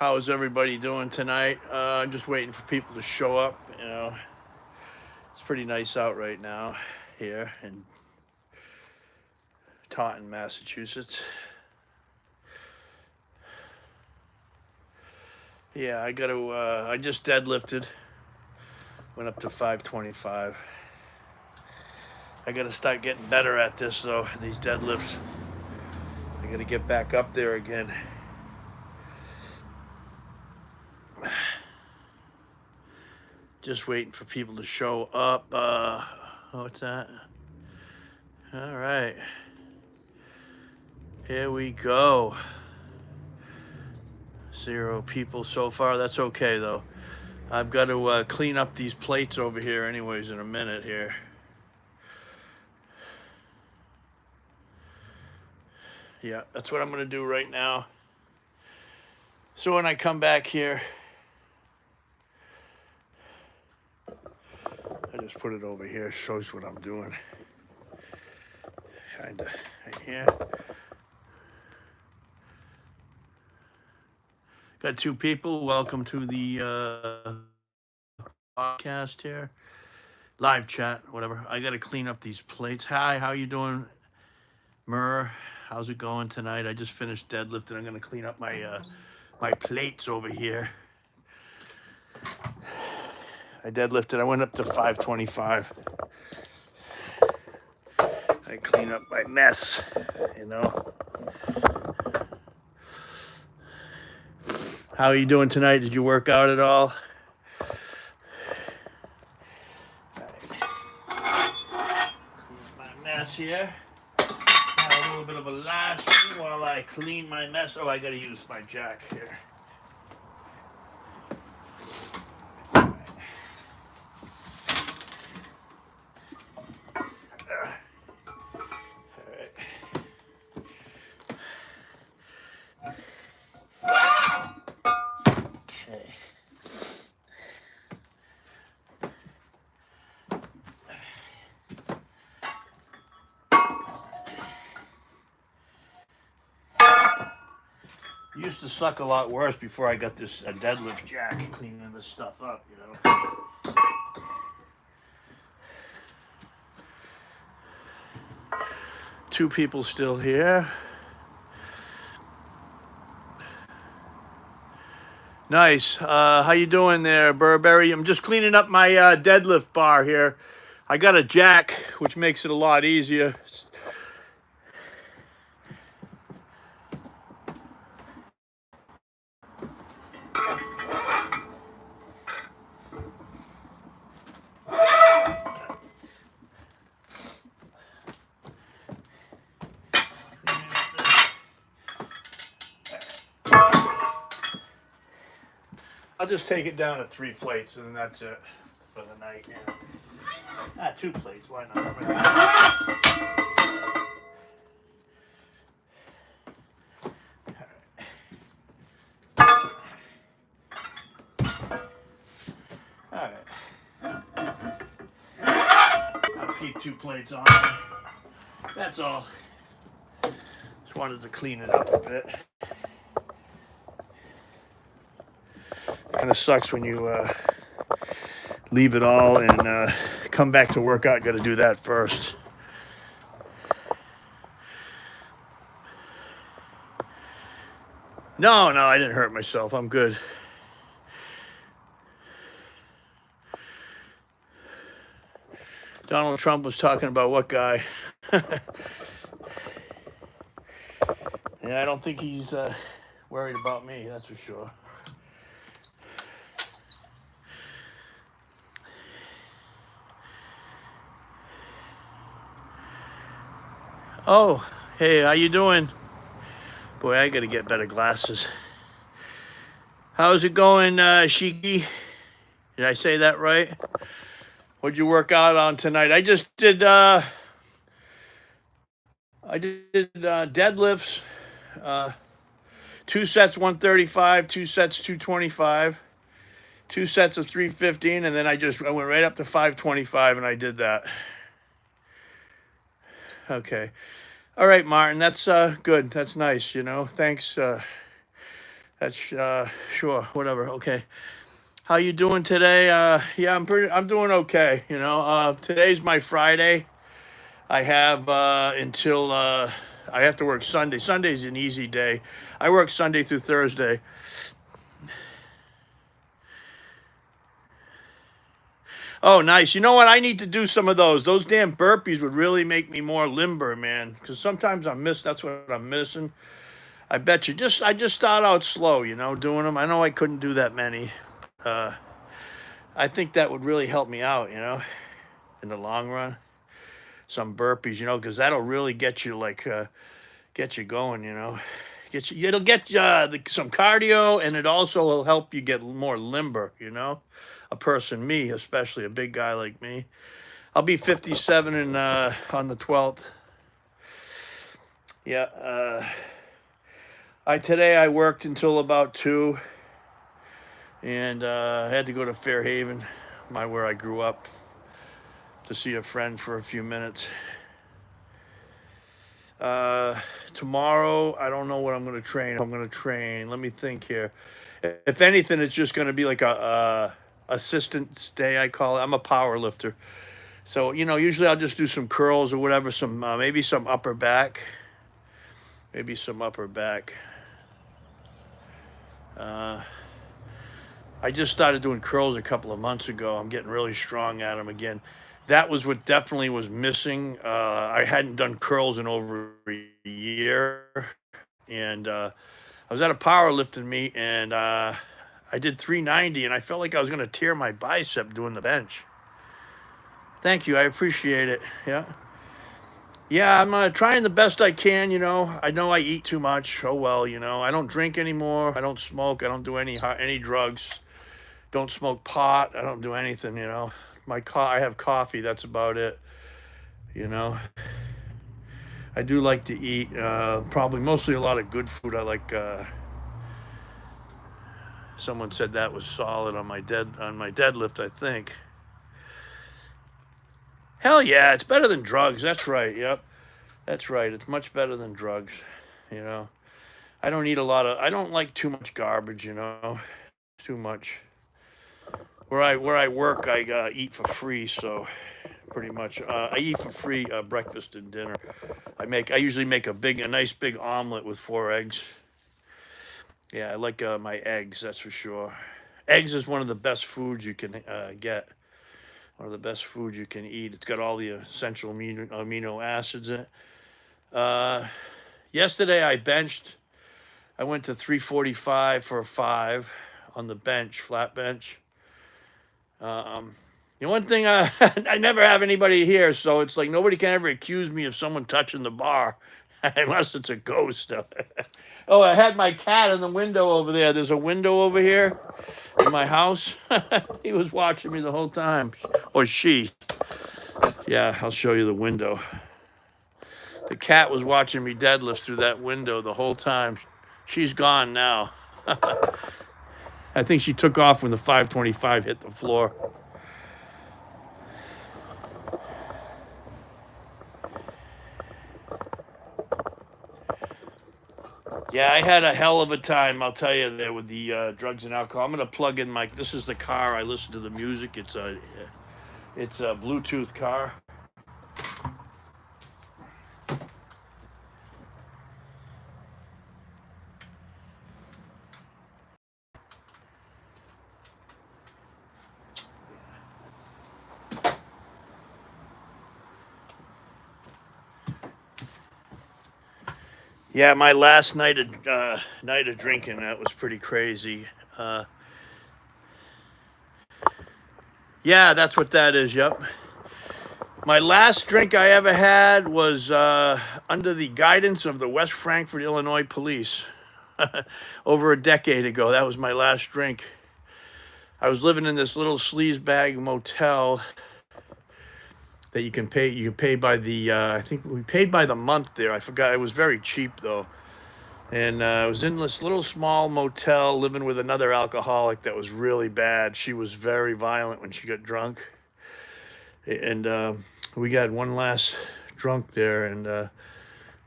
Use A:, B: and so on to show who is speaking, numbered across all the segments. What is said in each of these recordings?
A: How's everybody doing tonight? I'm just waiting for people to show up. It's pretty nice out right now here in Taunton, Massachusetts. Yeah, I got to. I just deadlifted. Went up to 525. I got to start getting better at this though. These deadlifts. I got to get back up there again. Just waiting for people to show up. What's that? All right. Here we go. 0 people so far. That's okay though. I've got to clean up these plates over here anyways in a minute here. Yeah, that's what I'm going to do right now. So when I come back here, I just put it over here. Shows what I'm doing. Kind of right here. Got 2 people. Welcome to the podcast here. Live chat, whatever. I got to clean up these plates. Hi, how you doing, Murr? How's it going tonight? I just finished deadlifting. I'm going to clean up my my plates over here. I deadlifted. I went up to 525. I clean up my mess, How are you doing tonight? Did you work out at all? My mess here. Have a little bit of a live stream while I clean my mess. Oh, I gotta use my jack here. Used to suck a lot worse before I got this deadlift jack cleaning this stuff up, Two people still here. Nice. How you doing there, Burberry? I'm just cleaning up my deadlift bar here. I got a jack, which makes it a lot easier. I'll just take it down to 3 plates and that's it for the night. 2 plates, why not? All right. I'll keep 2 plates on. That's all. Just wanted to clean it up a bit. Kind of sucks when you leave it all and come back to work out. Got to do that first. No, I didn't hurt myself. I'm good. Donald Trump was talking about what guy? And I don't think he's worried about me, that's for sure. Oh, hey, how you doing? Boy, I gotta get better glasses. How's it going, Shiki? Did I say that right? What'd you work out on tonight? I just did deadlifts. 2 sets 135, 2 sets 225, 2 sets of 315, and then I went right up to 525 and I did that. Okay. All right, Martin, that's good. That's nice, Thanks. That's sure, whatever. Okay. How you doing today? Yeah, I'm doing okay, you know. Today's my Friday. I have until I have to work Sunday. Sunday's an easy day. I work Sunday through Thursday. Oh, nice. You know what? I need to do some of those. Those damn burpees would really make me more limber, man. Because sometimes that's what I'm missing. I bet you. I just start out slow, you know, doing them. I know I couldn't do that many. Uh, I think that would really help me out, you know, in the long run. Some burpees, you know, because that'll really get you get you going, you know. It'll get you some cardio, and it also will help you get more limber, you know. A person, me especially, a big guy like me. I'll be 57 on the 12th. Yeah. Today I worked until about 2, and I had to go to Fairhaven, where I grew up, to see a friend for a few minutes. Uh, Tomorrow, I don't know what I'm going to train. I'm going to train. Let me think here. If anything, it's just going to be like a assistance day, I call it. I'm a power lifter. So, you know, usually I'll just do some curls or whatever, maybe some upper back. Maybe some upper back. I just started doing curls a couple of months ago. I'm getting really strong at them again. That was what definitely was missing. I hadn't done curls in over a year, and I was at a powerlifting meet, and I did 390, and I felt like I was going to tear my bicep doing the bench. Thank you, I appreciate it. Yeah, yeah, I'm trying the best I can. You know I eat too much. Oh well, you know, I don't drink anymore. I don't smoke. I don't do any drugs. Don't smoke pot. I don't do anything. You know, I have coffee. That's about it. You know, I do like to eat. Probably mostly a lot of good food. I like. Someone said that was solid on my deadlift, I think. Hell yeah, it's better than drugs. That's right. Yep. That's right. It's much better than drugs, you know. I don't like too much garbage, you know. Too much. Where I work, I eat for free, so pretty much I eat for free breakfast and dinner. I usually make a nice big omelet with 4 eggs. Yeah, I like my eggs, that's for sure. Eggs is one of the best foods you can get. One of the best foods you can eat. It's got all the essential amino acids in it. Uh, Yesterday I benched. I went to 345 for a 5 on the bench, flat bench. The one thing I never have anybody here, so it's like nobody can ever accuse me of someone touching the bar, unless it's a ghost. Oh, I had my cat in the window over there. There's a window over here in my house. He was watching me the whole time, or she. Yeah, I'll show you the window. The cat was watching me deadlift through that window the whole time. She's gone now. I think she took off when the 525 hit the floor. Yeah, I had a hell of a time, I'll tell you, there with the drugs and alcohol. I'm gonna plug in my. This is the car. I listen to the music. It's a Bluetooth car. Yeah, my last night of drinking, that was pretty crazy. Uh, yeah, that's what that is. Yep. My last drink I ever had was under the guidance of the West Frankfort, Illinois police over a decade ago. That was my last drink. I was living in this little sleazebag motel that you can pay. You can pay by the. I think we paid by the month there. I forgot. It was very cheap though. And I was in this little small motel living with another alcoholic that was really bad. She was very violent when she got drunk. And we got one last drunk there, and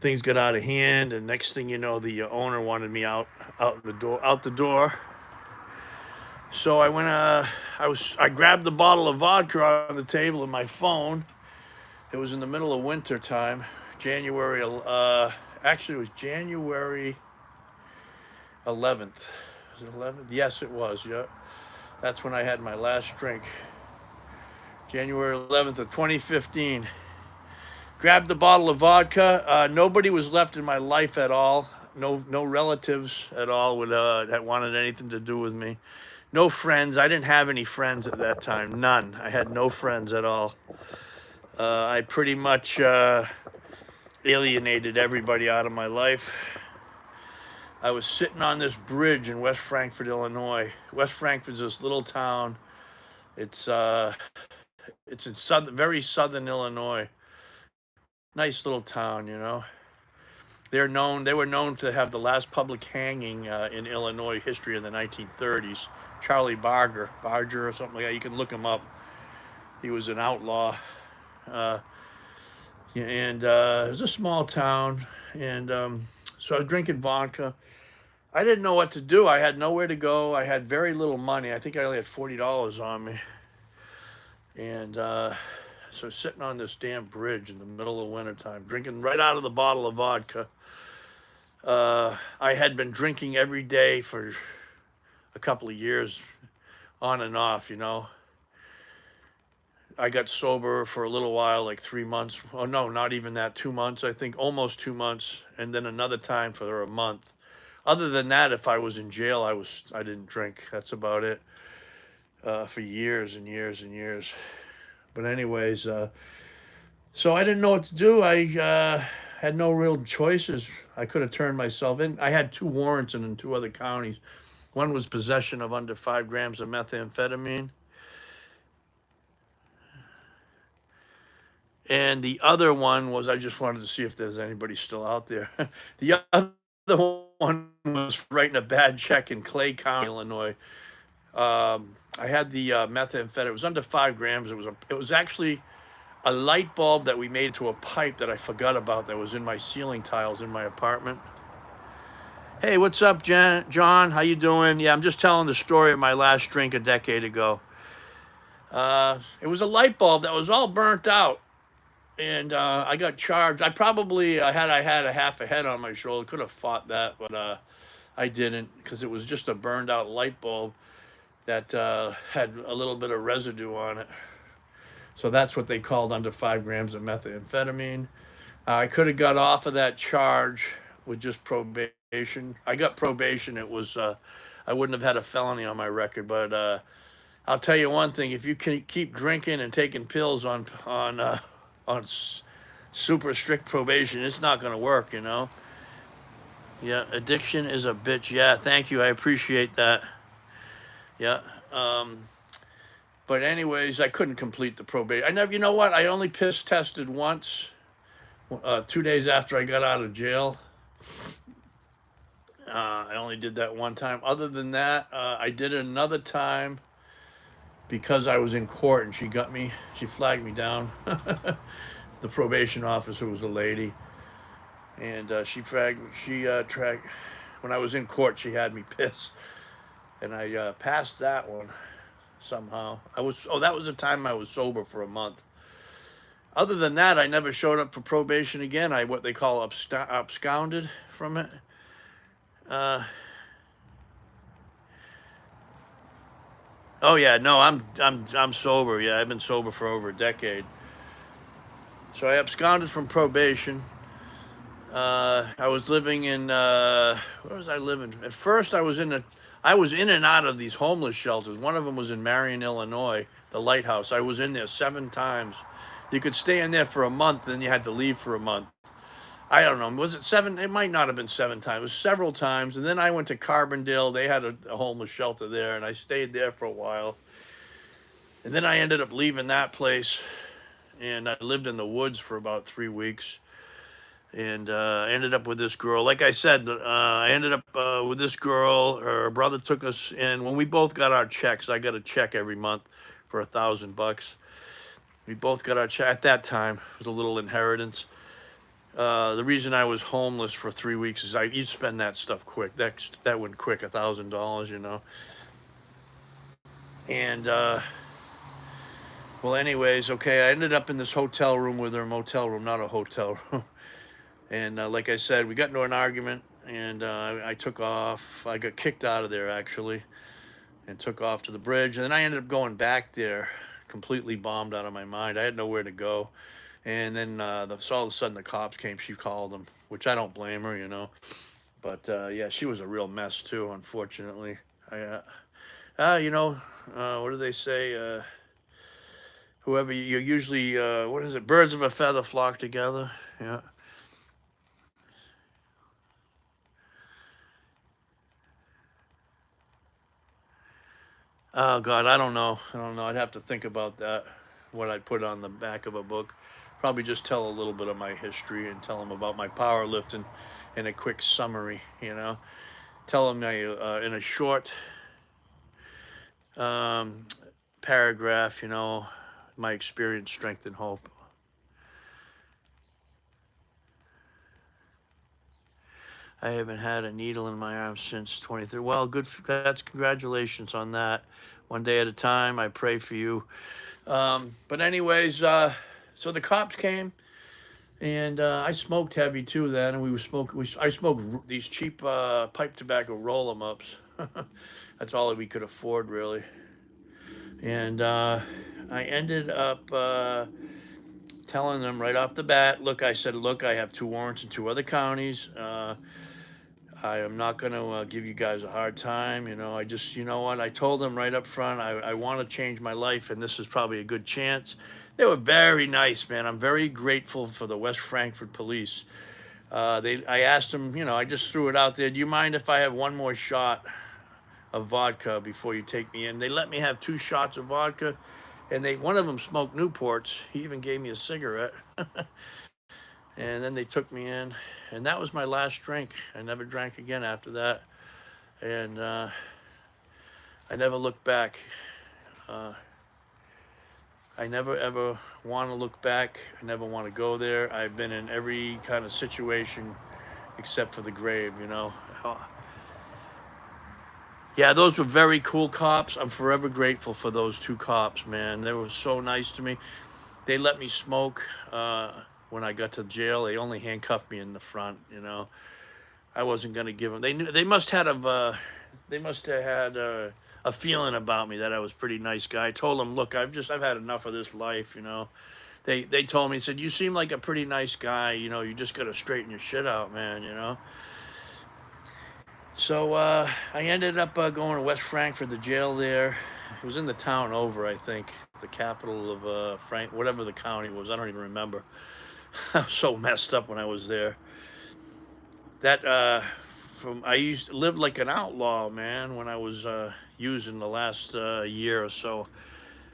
A: things got out of hand, and next thing you know, the owner wanted me out the door. So I went. I grabbed the bottle of vodka on the table and my phone. It was in the middle of winter time, January. Actually, it was January 11th. Was it 11th? Yes, it was. Yeah, that's when I had my last drink. January 11th of 2015. Grabbed the bottle of vodka. Nobody was left in my life at all. No relatives at all that wanted anything to do with me. No friends. I didn't have any friends at that time. None. I had no friends at all. I pretty much alienated everybody out of my life. I was sitting on this bridge in West Frankfort, Illinois. West Frankfort's this little town. It's in very southern Illinois. Nice little town, you know. They were known to have the last public hanging in Illinois history in the 1930s. Charlie Barger or something like that. You can look him up. He was an outlaw. And it was a small town. And so I was drinking vodka. I didn't know what to do. I had nowhere to go. I had very little money. I think I only had $40 on me. And so sitting on this damn bridge in the middle of wintertime, drinking right out of the bottle of vodka. I had been drinking every day for a couple of years, on and off, you know. I got sober for a little while, like 3 months. Oh, no, not even that, 2 months, I think, almost 2 months, and then another time for a month. Other than that, if I was in jail, I didn't drink. That's about it for years and years and years. But anyways, so I didn't know what to do. I had no real choices. I could have turned myself in. I had 2 warrants in 2 other counties. One was possession of under 5 grams of methamphetamine. And the other one was, I just wanted to see if there's anybody still out there. The other one was writing a bad check in Clay County, Illinois. I had the methamphetamine. It was under 5 grams. It was actually a light bulb that we made to a pipe that I forgot about that was in my ceiling tiles in my apartment. Hey, what's up, John? How you doing? Yeah, I'm just telling the story of my last drink a decade ago. It was a light bulb that was all burnt out. And I got charged. I had a half a head on my shoulder. Could have fought that, but I didn't, because it was just a burned out light bulb that had a little bit of residue on it. So that's what they called under 5 grams of methamphetamine. I could have got off of that charge with just probation. I got probation. It was I wouldn't have had a felony on my record, but I'll tell you one thing: if you can keep drinking and taking pills on super strict probation, it's not going to work, you know. Yeah, addiction is a bitch. Yeah, thank you. I appreciate that. Yeah. But anyways, I couldn't complete the probation. You know what? I only piss tested once, 2 days after I got out of jail. I only did that one time. Other than that, I did it another time because I was in court and she flagged me down. The probation officer was a lady, and she flagged me. When I was in court, she had me piss, and I passed that one somehow. That was the time I was sober for a month. Other than that, I never showed up for probation again. What they call absconded from it. Oh yeah, no, I'm sober. Yeah, I've been sober for over a decade. So I absconded from probation. I was living in where was I living? At first, I was in and out of these homeless shelters. One of them was in Marion, Illinois, the Lighthouse. I was in there 7 times. You could stay in there for a month, then you had to leave for a month. I don't know. Was it 7? It might not have been 7 times. It was several times. And then I went to Carbondale. They had a homeless shelter there, and I stayed there for a while. And then I ended up leaving that place, and I lived in the woods for about 3 weeks. And I ended up with this girl. Like I said, I ended up with this girl. Her brother took us in. When we both got our checks, I got a check every month for $1,000. We both got our check. At that time, it was a little inheritance. The reason I was homeless for 3 weeks is you'd spend that stuff quick. That went quick, $1,000, you know. And well, anyways, okay, I ended up in this hotel room with her, motel room, not a hotel room. And like I said, we got into an argument, and I took off. I got kicked out of there actually, and took off to the bridge. And then I ended up going back there, completely bombed out of my mind. I had nowhere to go. And then so all of a sudden the cops came. She called them, which I don't blame her, you know. But yeah, she was a real mess too, unfortunately. You know, what do they say? Whoever you usually, what is it? Birds of a feather flock together. Yeah. Oh God, I don't know. I don't know. I'd have to think about that. What I'd put on the back of a book. Probably just tell a little bit of my history and tell them about my powerlifting in a quick summary. You know, tell them in a short um, paragraph. You know, my experience, strength, and hope. I haven't had a needle in my arm since 23. Well, good. That's congratulations on that. One day at a time. I pray for you. But anyways, so the cops came, and I smoked heavy too then, and we were smoking. I smoked these cheap pipe tobacco roll 'em ups. That's all we could afford really. And I ended up telling them right off the bat, look, I said, look, I have 2 warrants in 2 other counties. I am not going to give you guys a hard time. You know, I just, you know what? I told them right up front, I want to change my life, and this is probably a good chance. They were very nice, man. I'm very grateful for the West Frankfort police. I asked them, you know, I just threw it out there. Do you mind if I have one more shot of vodka before you take me in? They let me have 2 shots of vodka, and one of them smoked Newports. He even gave me a cigarette. And then they took me in, and that was my last drink. I never drank again after that, and I never looked back. Uh, I never ever want to look back. I never want to go there. I've been in every kind of situation except for the grave, you know. Yeah, those were very cool cops. I'm forever grateful for those 2 cops, man. They were so nice to me. They let me smoke when I got to jail. They only handcuffed me in the front, you know. I wasn't gonna give them. They knew they must have had a feeling about me that I was a pretty nice guy. I told them, look, I've had enough of this life, you know. They told me, said, you seem like a pretty nice guy, you know. You just gotta straighten your shit out, man, you know. So I ended up going to West Frankfort, the jail there. It was in the town over, I think, the capital of whatever the county was. I don't even remember. I was so messed up when I was there. That I used to live like an outlaw, man. When I was using the last year or so,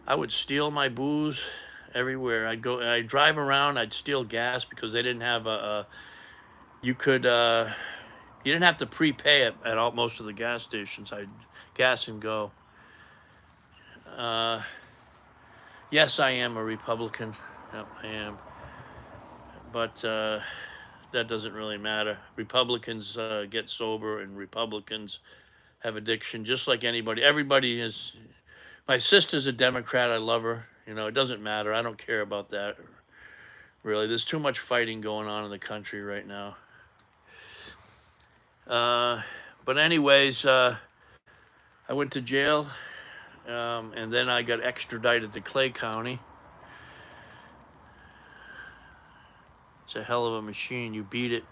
A: I would steal my booze everywhere. I'd drive around. I'd steal gas because they didn't have you could, you didn't have to prepay it at most of the gas stations. I'd gas and go. Uh, yes, I am a Republican. Yep, I am. But that doesn't really matter. Republicans get sober, and Republicans have addiction, just like anybody. Everybody is. My sister's a Democrat. I love her. You know, it doesn't matter. I don't care about that. Really, there's too much fighting going on in the country right now. Uh, but anyways, I went to jail, and then I got extradited to Clay County. It's a hell of a machine. You beat it.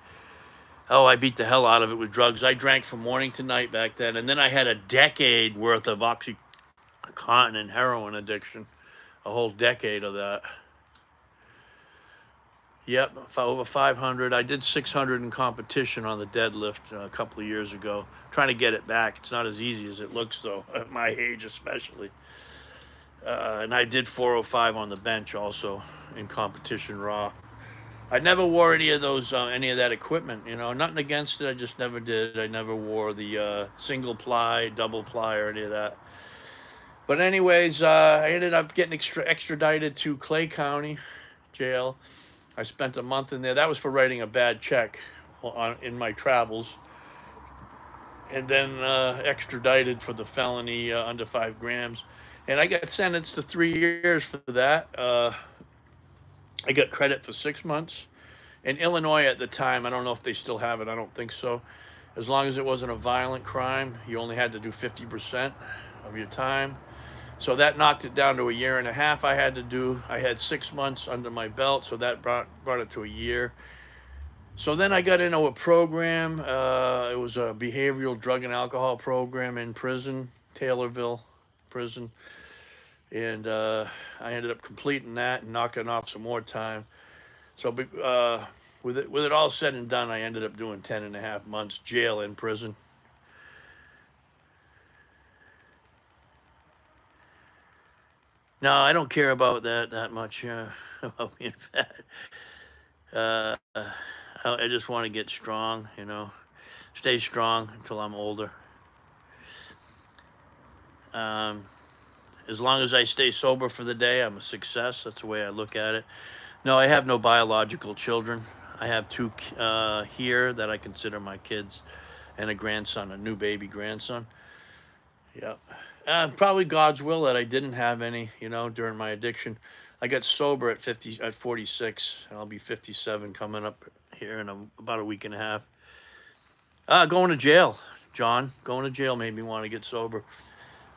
A: Oh, I beat the hell out of it with drugs. I drank from morning to night back then, and then I had a decade worth of OxyContin and heroin addiction. A whole decade of that. Yep, over 500. I did 600 in competition on the deadlift a couple of years ago. Trying to get it back. It's not as easy as it looks, though, at my age especially. And I did 405 on the bench also in competition raw. I never wore any of that equipment, you know, nothing against it. I just never did. I never wore the single ply, double ply, or any of that. But anyways, I ended up getting extradited to Clay County jail. I spent a month in there. That was for writing a bad check in my travels, and then extradited for the felony under 5 grams. And I got sentenced to 3 years for that. I got credit for 6 months. In Illinois at the time, I don't know if they still have it. I don't think so. As long as it wasn't a violent crime, you only had to do 50% of your time. So that knocked it down to a year and a half. I had 6 months under my belt, so that brought it to a year. So then I got into a program. It was a behavioral drug and alcohol program in prison, Taylorville prison, and I ended up completing that and knocking off some more time. So with it all said and done, I ended up doing 10 and a half months jail in prison. No, I don't care about that much, about being fat. I just want to get strong, stay strong until I'm older. Um, as long as I stay sober for the day, I'm a success. That's the way I look at it. No, I have no biological children. I have two here that I consider my kids, and a grandson, a new baby grandson. Yeah. Probably God's will that I didn't have any, during my addiction. I got sober at 46, and I'll be 57 coming up here in about a week and a half. Going to jail, John. Going to jail made me want to get sober.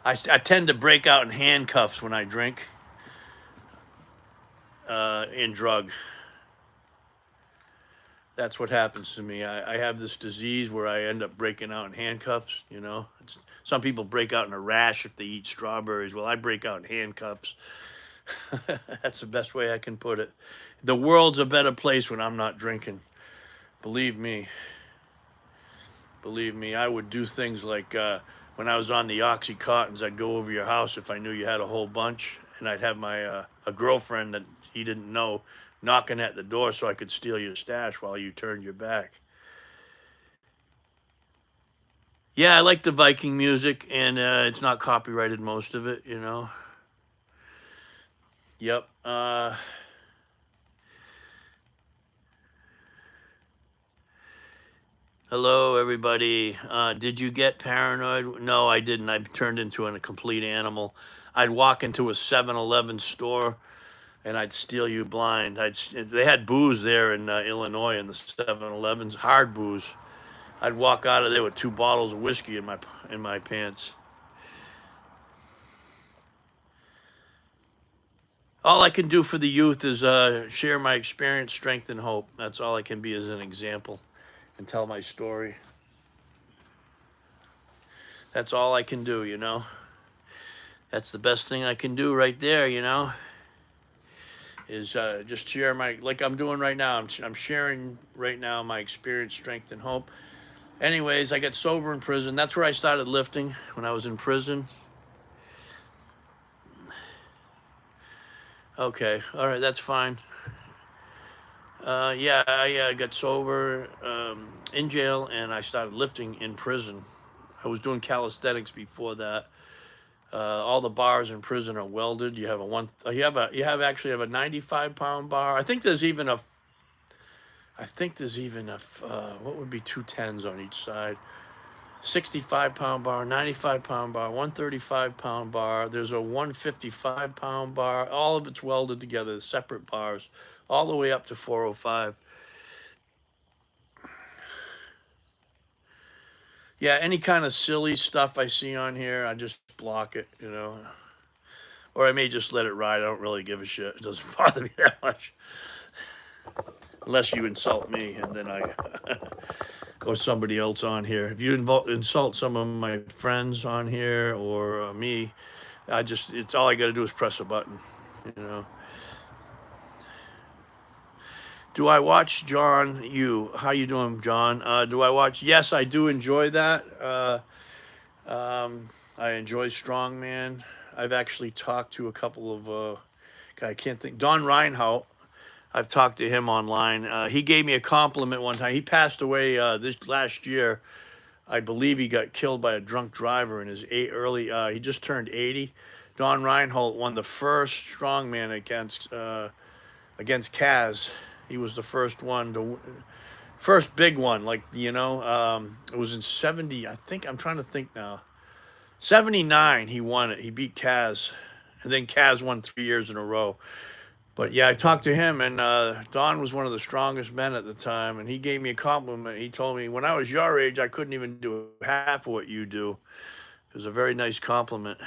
A: I tend to break out in handcuffs when I drink and drug. That's what happens to me. I have this disease where I end up breaking out in handcuffs. Some people break out in a rash if they eat strawberries. Well, I break out in handcuffs. That's the best way I can put it. The world's a better place when I'm not drinking. Believe me. Believe me, I would do things like when I was on the Oxycontins, I'd go over your house if I knew you had a whole bunch, and I'd have my a girlfriend that he didn't know knocking at the door so I could steal your stash while you turned your back. Yeah, I like the Viking music, and it's not copyrighted, most of it, Yep. Hello, everybody. Did you get paranoid? No, I didn't. I turned into a complete animal. I'd walk into a 7-Eleven store and I'd steal you blind. They had booze there in Illinois in the 7-Elevens, hard booze. I'd walk out of there with 2 bottles of whiskey in my pants. All I can do for the youth is share my experience, strength, and hope. That's all I can be as an example and tell my story. That's all I can do, That's the best thing I can do right there, is just share like I'm doing right now. I'm sharing right now my experience, strength, and hope. Anyways, I got sober in prison. That's where I started lifting, when I was in prison. Okay, all right, that's fine. Yeah, I got sober in jail, and I started lifting in prison. I was doing calisthenics before that. All the bars in prison are welded. You have actually have a 95-pound bar. I think there's even a what would be 2 10s on each side. 65-pound bar, 95-pound bar, 135-pound bar. There's a 155-pound bar. All of it's welded together, separate bars, all the way up to 405. Yeah, any kind of silly stuff I see on here, I just block it, Or I may just let it ride. I don't really give a shit. It doesn't bother me that much. Unless you insult me, and then I or somebody else on here. If you insult some of my friends on here or me, it's all I got to do is press a button, Do I watch John? How you doing, John? Do I watch? Yes, I do enjoy that. I enjoy strongman. I've actually talked to a couple of I can't think. Don Reinhardt. I've talked to him online. He gave me a compliment one time. He passed away this last year. I believe he got killed by a drunk driver in his he just turned 80. Don Reinhardt won the first strongman against Kaz. He was the first one to, first big one, like, it was in 70. I think, I'm trying to think now. 79, he won it. He beat Kaz. And then Kaz won 3 years in a row. But yeah, I talked to him, and Don was one of the strongest men at the time, and he gave me a compliment. He told me, when I was your age, I couldn't even do half of what you do. It was a very nice compliment.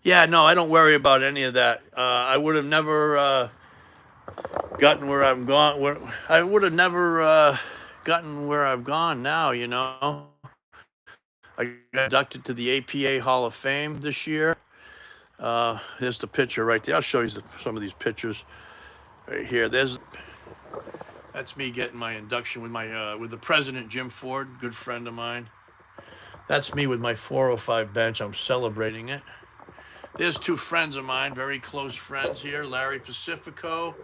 A: Yeah, no, I don't worry about any of that. I would have never gotten where I'm gone. Where I would have never gotten where I've gone now. I got inducted to the APA Hall of Fame this year. There's the picture right there. I'll show you some of these pictures right here. That's me getting my induction with the president, Jim Ford, good friend of mine. That's me with my 405 bench. I'm celebrating it. There's two friends of mine, very close friends here, Larry Pacifico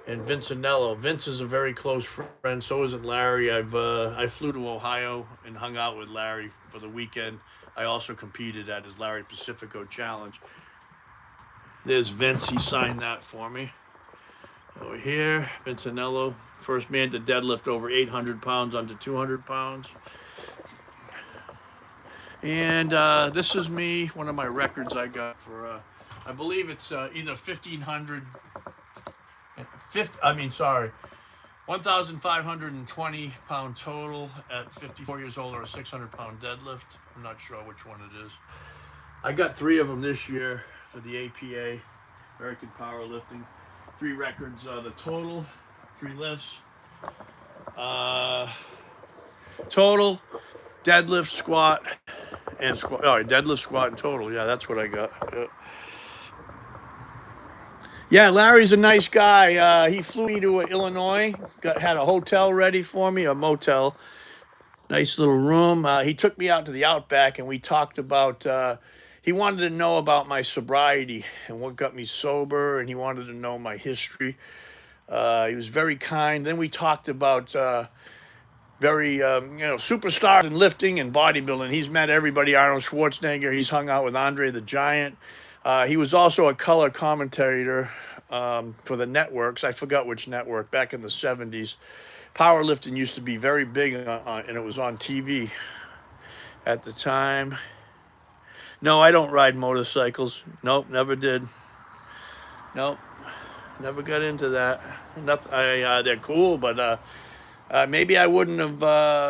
A: and Vincenello. Vince is a very close friend. So isn't Larry. I flew to Ohio and hung out with Larry for the weekend. I also competed at his Larry Pacifico Challenge. There's Vince. He signed that for me. Over here, Vincenello, first man to deadlift over 800 pounds onto 200 pounds. And this is me, one of my records I got for, I believe it's either 1,500, 1,520 pound total at 54 years old, or a 600 pound deadlift. I'm not sure which one it is. I got 3 of them this year for the APA, American Powerlifting. 3 records, the total, 3 lifts. Total, deadlift, squat, and squat. Oh, deadlift, squat, and total. Yeah, that's what I got. Yeah, Larry's a nice guy. He flew me to Illinois. Had a hotel ready for me, a motel. Nice little room. He took me out to the Outback, and we talked about. He wanted to know about my sobriety and what got me sober, and he wanted to know my history. He was very kind. Then we talked about very, superstars in lifting and bodybuilding. He's met everybody. Arnold Schwarzenegger. He's hung out with Andre the Giant. He was also a color commentator for the networks. I forgot which network. Back in the 70s, powerlifting used to be very big, and it was on TV at the time. No, I don't ride motorcycles. Nope, never did. Nope, never got into that. Nothing. They're cool, but maybe I wouldn't have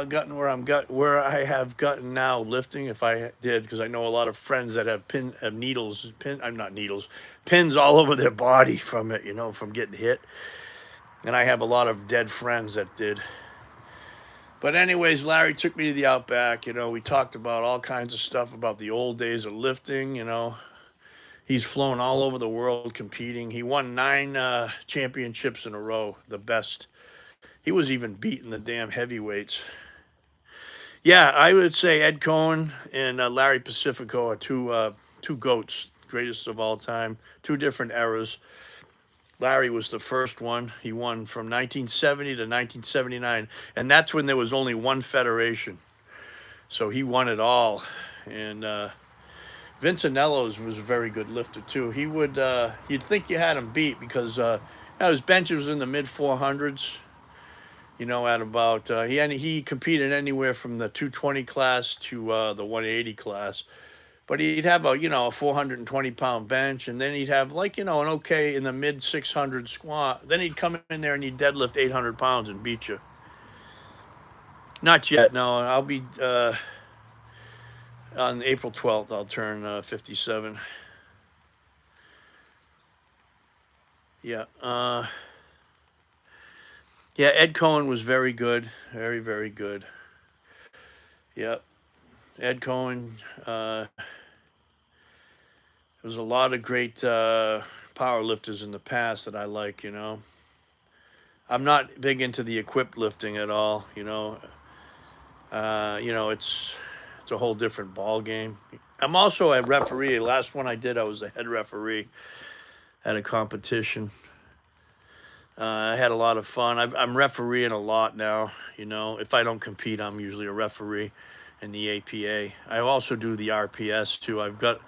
A: gotten where I have gotten now lifting if I did, because I know a lot of friends that have pins all over their body from it, from getting hit. And I have a lot of dead friends that did. But anyways, Larry took me to the Outback. We talked about all kinds of stuff about the old days of lifting. He's flown all over the world competing. He won 9 championships in a row, the best. He was even beating the damn heavyweights. Yeah, I would say Ed Cohen and Larry Pacifico are two goats, greatest of all time, 2 different eras. Larry was the first one. He won from 1970 to 1979, and that's when there was only one federation. So he won it all. And Vincenello's was a very good lifter too. He would, you'd think you had him beat because his bench was in the mid 400s. At about he competed anywhere from the 220 class to the 180 class. But he'd have a 420 pound bench, and then he'd have an okay in the mid 600 squat. Then he'd come in there and he'd deadlift 800 pounds and beat you. Not yet, no. I'll be on April 12th. I'll turn 57. Yeah. Yeah, Ed Cohen was very good, very, very good. Yep, Ed Cohen. There's a lot of great power lifters in the past that I like. I'm not big into the equipped lifting at all. It's a whole different ball game. I'm also a referee. Last one I did, I was the head referee at a competition. I had a lot of fun. I'm refereeing a lot now. If I don't compete, I'm usually a referee in the APA. I also do the RPS too. I've got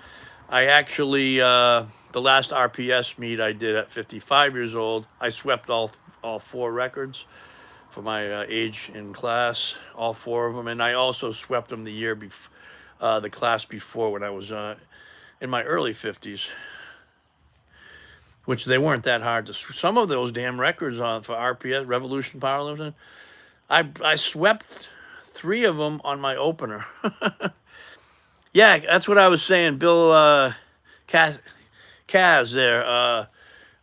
A: I actually, the last RPS meet I did at 55 years old, I swept all four records for my age in class, all four of them, and I also swept them the year before, the class before when I was in my early 50s, which they weren't that hard to. Some of those damn records on for RPS Revolution Powerlifting, I swept three of them on my opener. Yeah, that's what I was saying, Bill Kaz there.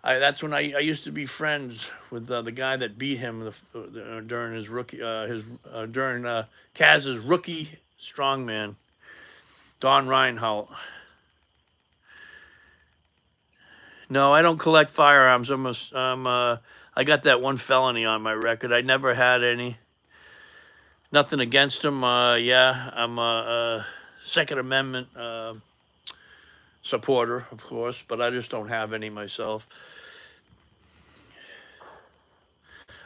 A: That's when I used to be friends with the guy that beat him during his rookie during Kaz's rookie strongman, Don Reinhardt. No, I don't collect firearms. I got that one felony on my record. I never had any. Nothing against him. Yeah, I'm a Second Amendment supporter, of course, but I just don't have any myself.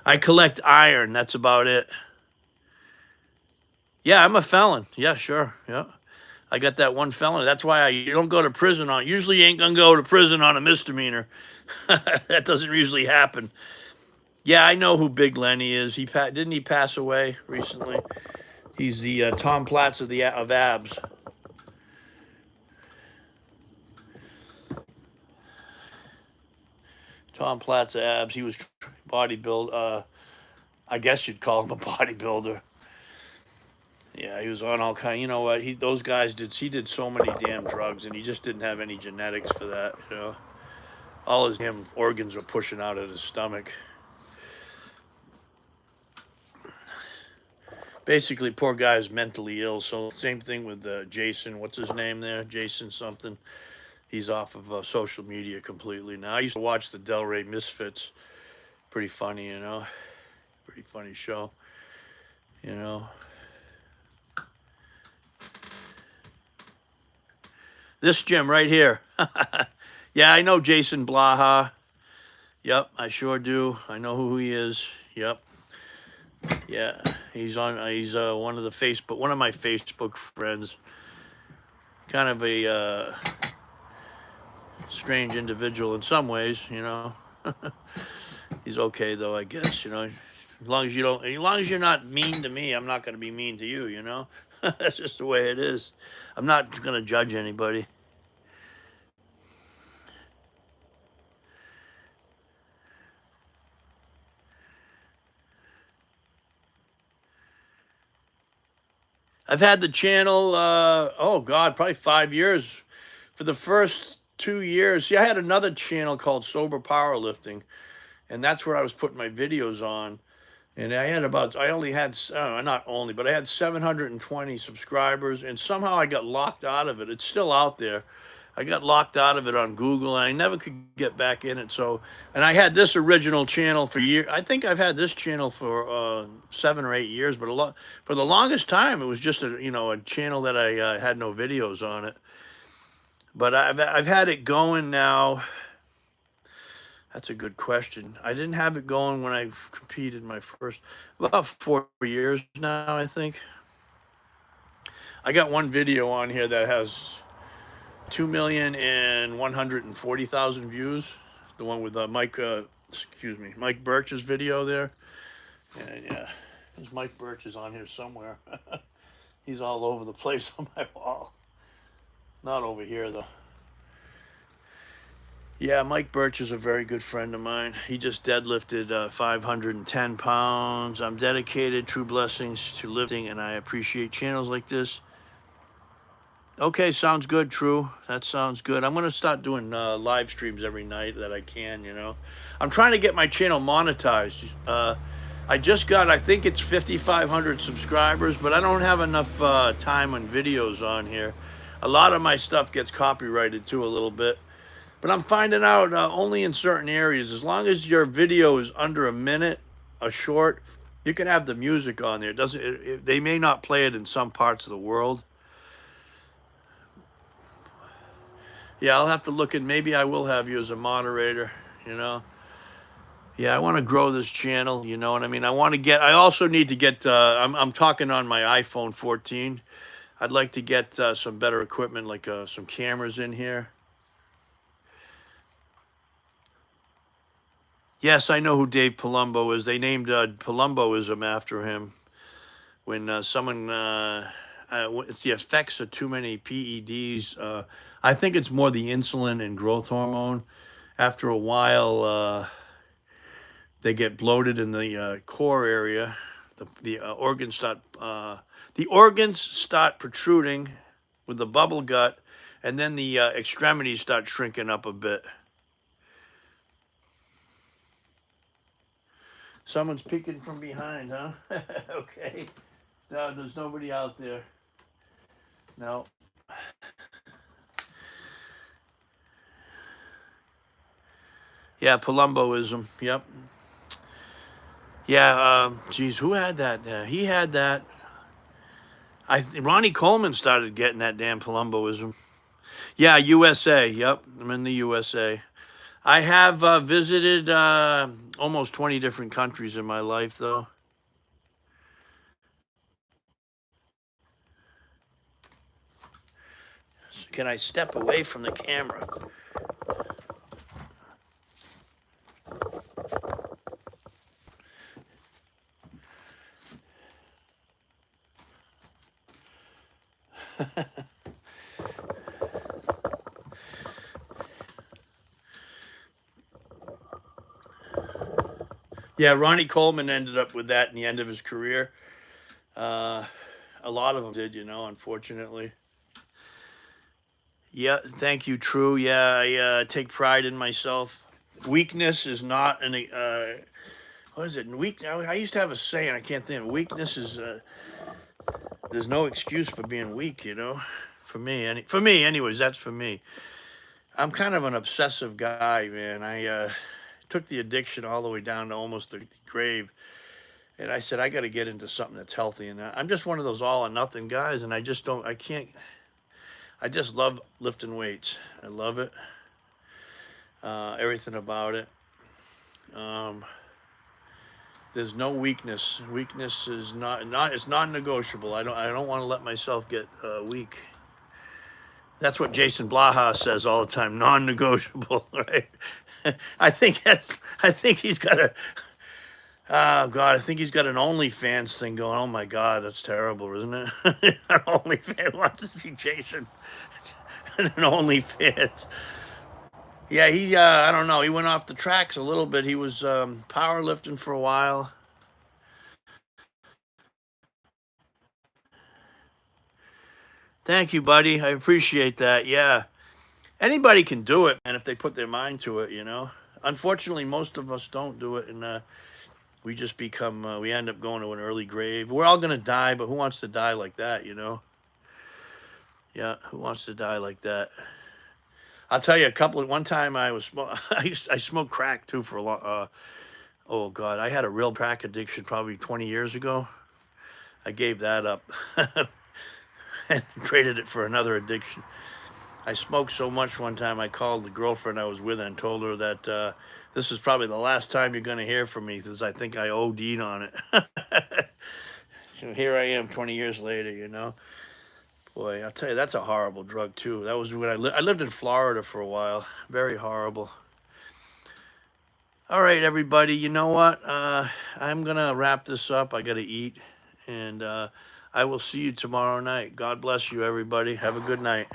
A: I collect iron. That's about it. Yeah, I'm a felon. Yeah, sure. Yeah. I got that one felony. That's why you don't go to prison on. Usually, you ain't gonna go to prison on a misdemeanor. That doesn't usually happen. Yeah, I know who Big Lenny is. Didn't he pass away recently? He's the Tom Platz of abs. Tom Platz of abs. He was bodybuild. I guess you'd call him a bodybuilder. Yeah, he was on all kind. You know what? Those guys did. He did so many damn drugs, and he just didn't have any genetics for that. You know, all his damn organs were pushing out of his stomach. Basically, poor guy is mentally ill. So same thing with Jason. What's his name there? Jason something. He's off of social media completely now. I used to watch the Delray Misfits. Pretty funny, you know. Pretty funny show. You know. This gym right here. Yeah, I know Jason Blaha. Yep, I sure do. I know who he is. Yep. Yeah, he's on. He's one of my Facebook friends. Kind of a strange individual in some ways, you know. He's okay though, I guess. You know, as long as you're not mean to me, I'm not going to be mean to you. You know, that's just the way it is. I'm not going to judge anybody. I've had the channel, oh God, probably 5 years. For the first 2 years, see, I had another channel called Sober Powerlifting, and that's where I was putting my videos on. And I only had, not only, but I had 720 subscribers, and somehow I got locked out of it. It's still out there. I got locked out of it on Google, and I never could get back in it. So, and I had this original channel for years. I think I've had this channel for 7 or 8 years, but for the longest time, it was just a channel that I had no videos on it. But I've had it going now. That's a good question. I didn't have it going when I competed my first, about 4 years now, I think. I got one video on here that has 2,140,000 views. The one with Mike Birch's video there. And yeah, there's Mike Birch is on here somewhere. He's all over the place on my wall. Not over here though. Yeah, Mike Birch is a very good friend of mine. He just deadlifted 510 pounds. I'm dedicated, true blessings to lifting, and I appreciate channels like this. Okay, sounds good, True. That sounds good. I'm going to start doing live streams every night that I can, you know. I'm trying to get my channel monetized. I just got, I think it's 5,500 subscribers, but I don't have enough time and videos on here. A lot of my stuff gets copyrighted too a little bit. But I'm finding out only in certain areas, as long as your video is under a minute, a short, you can have the music on there. They may not play it in some parts of the world. Yeah, I'll have to look at, maybe I will have you as a moderator, you know. Yeah, I want to grow this channel, you know what I mean? I also need to get, I'm talking on my iPhone 14. I'd like to get some better equipment, like some cameras in here. Yes, I know who Dave Palumbo is. They named Palumboism after him. When it's the effects of too many PEDs. I think it's more the insulin and growth hormone. After a while, they get bloated in the core area. The organs start protruding with the bubble gut, and then the extremities start shrinking up a bit. Someone's peeking from behind, huh? Okay. No, there's nobody out there. No. Yeah, Palumboism. Yep. Yeah. Geez, who had that? He had that. Ronnie Coleman started getting that damn Palumboism. Yeah, USA. Yep, I'm in the USA. I have visited almost 20 different countries in my life, though. Can I step away from the camera? Yeah, Ronnie Coleman ended up with that in the end of his career. Uh, a lot of them did, unfortunately. Yeah, thank you, True. Yeah, I take pride in myself. Weakness is not an. What is it? I used to have a saying. I can't think. Weakness is. There's no excuse for being weak. For me. For me, anyways. That's for me. I'm kind of an obsessive guy, man. I took the addiction all the way down to almost the grave, and I said I got to get into something that's healthy. And I'm just one of those all or nothing guys, and I just don't. I can't. I just love lifting weights. I love it. Everything about it. Um, there's no weakness. Weakness is not. It's non-negotiable. I don't want to let myself get weak. That's what Jason Blaha says all the time. Non-negotiable, right? I think that's. I think he's got a. Oh God, I think he's got an OnlyFans thing going. Oh my God, that's terrible, isn't it? An OnlyFans wants to see Jason. An OnlyFans. Yeah, he. I don't know. He went off the tracks a little bit. He was powerlifting for a while. Thank you, buddy. I appreciate that. Yeah, anybody can do it, man, if they put their mind to it. Unfortunately, most of us don't do it, and we just become. We end up going to an early grave. We're all gonna die, but who wants to die like that? Yeah, who wants to die like that? I'll tell you one time I was I smoked crack too for a long. Oh God, I had a real crack addiction probably 20 years ago. I gave that up and traded it for another addiction. I smoked so much one time. I called the girlfriend I was with and told her that this is probably the last time you're going to hear from me because I think I OD'd on it. Here I am 20 years later. Boy, I'll tell you, that's a horrible drug too. That was when I lived in Florida for a while. Very horrible. All right, everybody. You know what? I'm gonna wrap this up. I gotta eat, and I will see you tomorrow night. God bless you, everybody. Have a good night.